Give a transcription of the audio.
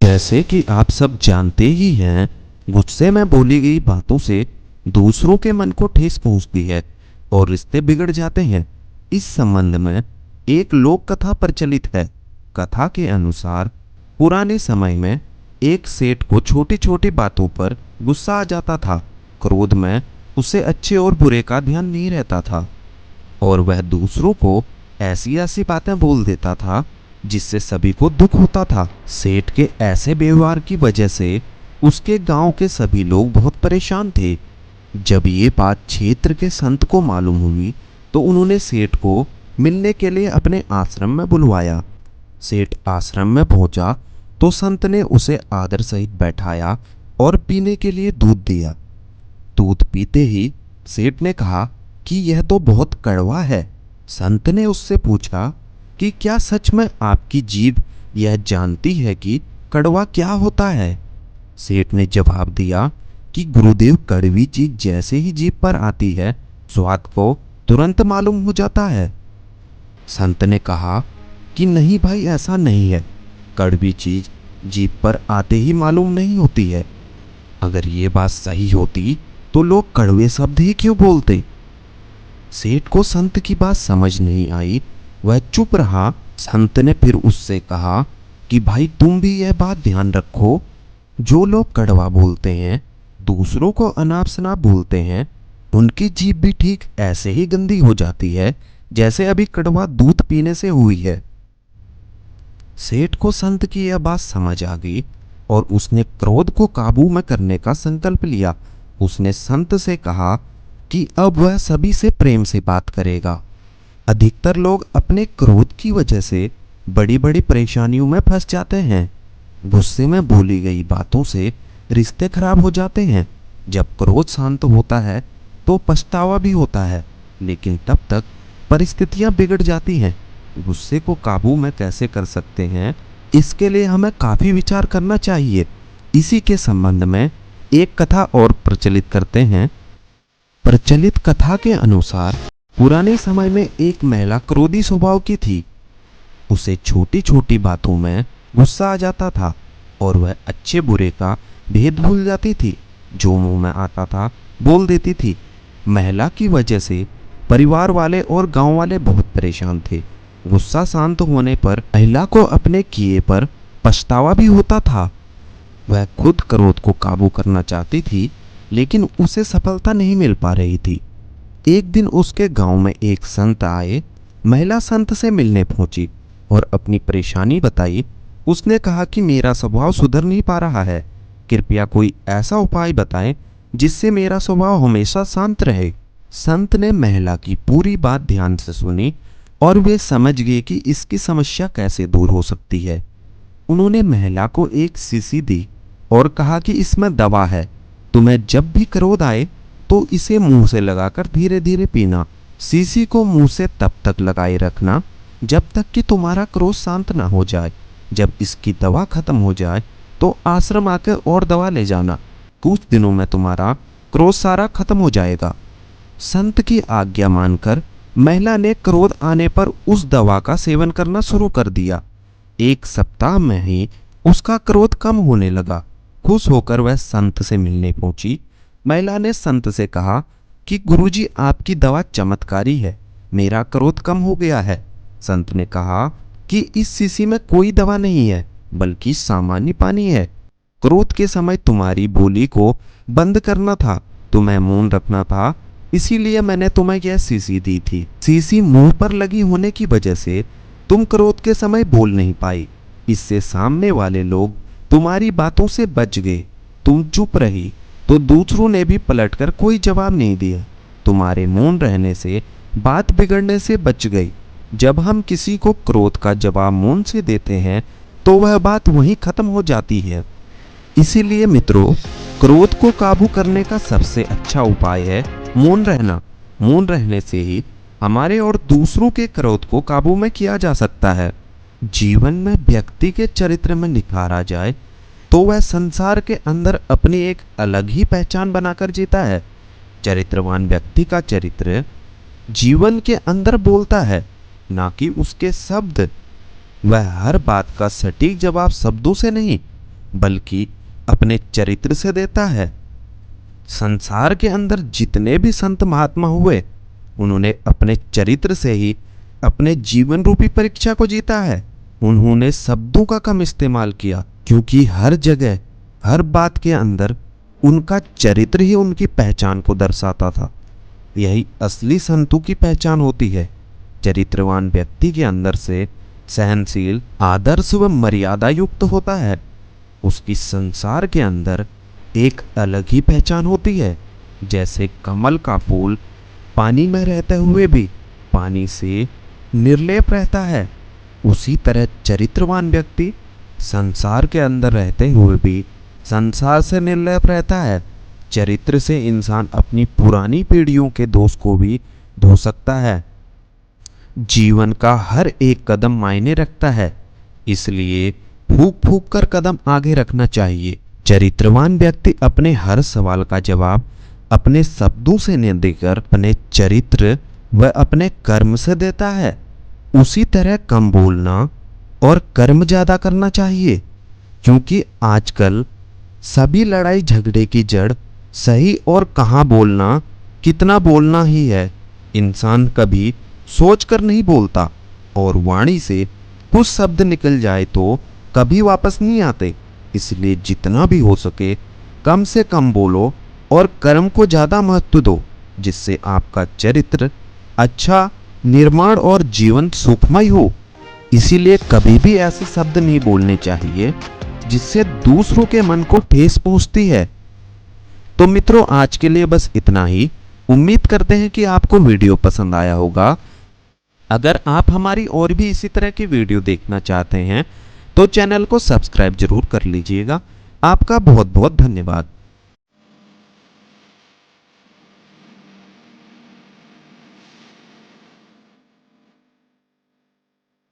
जैसे कि आप सब जानते ही हैं, गुस्से में बोली गई बातों से दूसरों के मन को ठेस पहुंचती है और रिश्ते बिगड़ जाते हैं। इस संबंध में एक लोक कथा प्रचलित है। कथा के अनुसार पुराने समय में एक सेठ को छोटी छोटी बातों पर गुस्सा आ जाता था। क्रोध में उसे अच्छे और बुरे का ध्यान नहीं रहता था और वह दूसरों को ऐसी ऐसी बातें बोल देता था जिससे सभी को दुख होता था। सेठ के ऐसे व्यवहार की वजह से उसके गांव के सभी लोग बहुत परेशान थे। जब ये बात क्षेत्र के संत को मालूम हुई तो उन्होंने सेठ को मिलने के लिए अपने आश्रम में बुलवाया। सेठ आश्रम में पहुंचा तो संत ने उसे आदर सहित बैठाया और पीने के लिए दूध दिया। दूध पीते ही सेठ ने कहा कि यह तो बहुत कड़वा है। संत ने उससे पूछा कि क्या सच में आपकी जीभ यह जानती है कि कड़वा क्या होता है? सेठ ने जवाब दिया कि गुरुदेव, कड़वी चीज जैसे ही जीभ पर आती है स्वाद को तुरंत मालूम हो जाता है। संत ने कहा कि नहीं भाई, ऐसा नहीं है। कड़वी चीज जीभ पर आते ही मालूम नहीं होती है। अगर ये बात सही होती तो लोग कड़वे शब्द ही क्यों बोलते? सेठ को संत की बात समझ नहीं आई, वह चुप रहा। संत ने फिर उससे कहा कि भाई, तुम भी यह बात ध्यान रखो, जो लोग कड़वा बोलते हैं, दूसरों को अनाप शनाप बोलते हैं, उनकी जीभ भी ठीक ऐसे ही गंदी हो जाती है जैसे अभी कड़वा दूध पीने से हुई है। सेठ को संत की यह बात समझ आ गई और उसने क्रोध को काबू में करने का संकल्प लिया। उसने संत से कहा कि अब वह सभी से प्रेम से बात करेगा। अधिकतर लोग अपने क्रोध की वजह से बड़ी बड़ी परेशानियों में फंस जाते हैं। गुस्से में बोली गई बातों से रिश्ते खराब हो जाते हैं। जब क्रोध शांत होता है तो पछतावा भी होता है, लेकिन तब तक परिस्थितियां बिगड़ जाती हैं। गुस्से को काबू में कैसे कर सकते हैं, इसके लिए हमें काफी विचार करना चाहिए। इसी के संबंध में एक कथा और प्रचलित करते हैं। प्रचलित कथा के अनुसार पुराने समय में एक महिला क्रोधी स्वभाव की थी। उसे छोटी छोटी बातों में गुस्सा आ जाता था और वह अच्छे बुरे का भेद भूल जाती थी। जो मुंह में आता था बोल देती थी। महिला की वजह से परिवार वाले और गांव वाले बहुत परेशान थे। गुस्सा शांत होने पर महिला को अपने किए पर पछतावा भी होता था। वह खुद क्रोध को काबू करना चाहती थी, लेकिन उसे सफलता नहीं मिल पा रही थी। एक दिन उसके गांव में एक संत आए। महिला संत से मिलने पहुंची और अपनी परेशानी बताई। उसने कहा कि मेरा स्वभाव सुधर नहीं पा रहा है, कृपया कोई ऐसा उपाय बताएं जिससे मेरा स्वभाव हमेशा शांत रहे। संत ने महिला की पूरी बात ध्यान से सुनी और वे समझ गए कि इसकी समस्या कैसे दूर हो सकती है। उन्होंने महिला को एक शीशी दी और कहा कि इसमें दवा है। तुम्हें जब भी क्रोध आए तो इसे मुंह से लगाकर धीरे धीरे पीना। शीशी को मुंह से तब तक लगाए रखना जब तक कि तुम्हारा क्रोध शांत ना हो जाए। जब इसकी दवा खत्म हो जाए तो आश्रम आकर और दवा ले जाना। कुछ दिनों में तुम्हारा क्रोध सारा खत्म हो जाएगा। संत की आज्ञा मानकर महिला ने क्रोध आने पर उस दवा का सेवन करना शुरू कर दिया। एक सप्ताह में ही उसका क्रोध कम होने लगा। खुश होकर वह संत से मिलने पहुंची। महिला ने संत से कहा कि गुरुजी, आपकी दवा चमत्कारी है, मेरा क्रोध कम हो गया है। संत ने कहा कि इस शीशी में कोई दवा नहीं है, बल्कि सामान्य पानी है। क्रोध के समय तुम्हारी बोली को बंद करना था, तुम्हें मौन रखना था, इसीलिए मैंने तुम्हें यह शीशी दी थी। शीशी मुंह पर लगी होने की वजह से तुम क्रोध के समय बोल नहीं पाई। इससे सामने वाले लोग तुम्हारी बातों से बच गए। तुम चुप रही तो दूसरों ने भी पलटकर कोई जवाब नहीं दिया। तुम्हारे मौन रहने से बात बिगड़ने से बच गई। जब हम किसी को क्रोध का जवाब मौन से देते हैं तो वह बात वहीं खत्म हो जाती है। इसीलिए मित्रों, क्रोध को काबू करने का सबसे अच्छा उपाय है मौन रहना। मौन रहने से ही हमारे और दूसरों के क्रोध को काबू में किया जा सकता है। जीवन में व्यक्ति के चरित्र में निखार आ जाए तो वह संसार के अंदर अपनी एक अलग ही पहचान बनाकर जीता है। चरित्रवान व्यक्ति का चरित्र जीवन के अंदर बोलता है, ना कि उसके शब्द। वह हर बात का सटीक जवाब शब्दों से नहीं बल्कि अपने चरित्र से देता है। संसार के अंदर जितने भी संत महात्मा हुए, उन्होंने अपने चरित्र से ही अपने जीवन रूपी परीक्षा को जीता है। उन्होंने शब्दों का कम इस्तेमाल किया, क्योंकि हर जगह हर बात के अंदर उनका चरित्र ही उनकी पहचान को दर्शाता था। यही असली संतों की पहचान होती है। चरित्रवान व्यक्ति के अंदर से सहनशील, आदर्श व मर्यादा युक्त होता है। उसकी संसार के अंदर एक अलग ही पहचान होती है। जैसे कमल का फूल पानी में रहते हुए भी पानी से निर्लेप रहता है, उसी तरह चरित्रवान व्यक्ति संसार के अंदर रहते हुए भी संसार से निर्लेप रहता है। चरित्र से इंसान अपनी पुरानी पीढ़ियों के दोष को भी धो सकता है। जीवन का हर एक कदम मायने रखता है, इसलिए फूंक फूंक कर कदम आगे रखना चाहिए। चरित्रवान व्यक्ति अपने हर सवाल का जवाब अपने शब्दों से न देकर अपने चरित्र व अपने कर्म से देता है। उसी तरह कम बोलना और कर्म ज्यादा करना चाहिए, क्योंकि आजकल सभी लड़ाई झगड़े की जड़ सही और कहाँ बोलना, कितना बोलना ही है। इंसान कभी सोचकर नहीं बोलता, और वाणी से कुछ शब्द निकल जाए तो कभी वापस नहीं आते। इसलिए जितना भी हो सके कम से कम बोलो और कर्म को ज़्यादा महत्व दो, जिससे आपका चरित्र अच्छा, निर्माण और जीवन सुखमय हो। इसीलिए कभी भी ऐसे शब्द नहीं बोलने चाहिए जिससे दूसरों के मन को ठेस पहुंचती है। तो मित्रों, आज के लिए बस इतना ही। उम्मीद करते हैं कि आपको वीडियो पसंद आया होगा। अगर आप हमारी और भी इसी तरह की वीडियो देखना चाहते हैं तो चैनल को सब्सक्राइब जरूर कर लीजिएगा। आपका बहुत बहुत धन्यवाद।